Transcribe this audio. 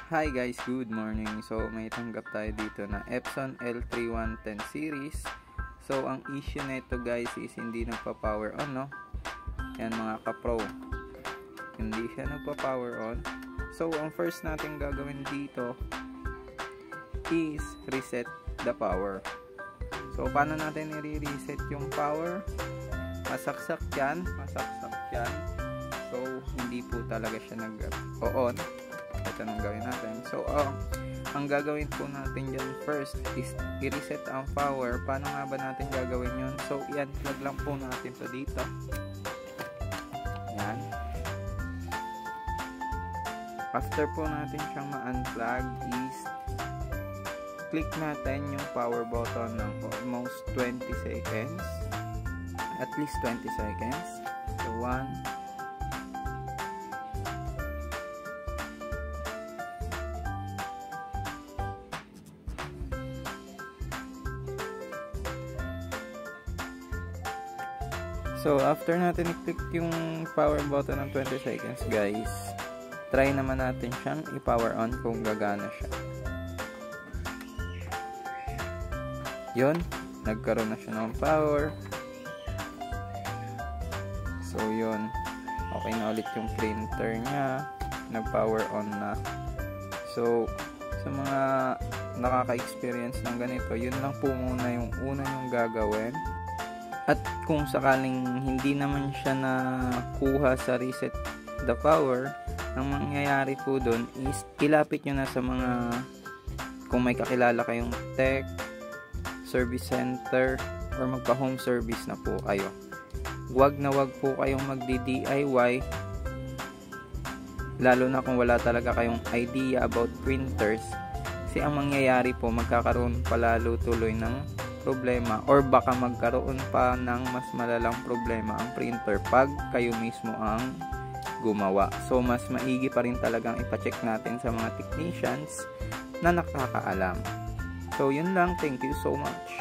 Hi guys, good morning. So may tanggap tayo dito na Epson L3110 series. So ang issue nito guys is hindi nagpa-power on, no? Yan mga ka-pro. Hindi siya nagpa-power on. So ang first natin gagawin dito is reset the power. So paano natin i-reset yung power? Masaksak yan. So hindi po talaga siya nag-on. Ito nang gawin natin. So, ang gagawin po natin dyan first is i-reset ang power. Paano nga ba natin gagawin yun? So, i-unplug lang po natin to dito. Yan. After po natin siyang ma-unplug is click natin yung power button ng almost 20 seconds. At least 20 seconds. So, 1, so, after natin i-click yung power button ng 20 seconds, guys, try naman natin siyang i-power on kung gagana siya. Yun, nagkaroon na siya ng power. So, yun. Okay na ulit yung printer niya. Nag-power on na. So, sa mga nakaka-experience ng ganito, yun lang po muna yung una yung gagawin. At kung sakaling hindi naman siya nakuha sa reset the power, ang mangyayari po doon is ilapit nyo na sa mga, kung may kakilala kayong tech, service center, or magpa home service na po kayo. Wag po kayong magdi-DIY, lalo na kung wala talaga kayong idea about printers, kasi ang mangyayari po magkakaroon palalo tuloy ng problema or baka magkaroon pa ng mas malalang problema ang printer pag kayo mismo ang gumawa. So mas maigi pa rin talagang ipacheck natin sa mga technicians na nakakaalam. So yun lang, thank you so much.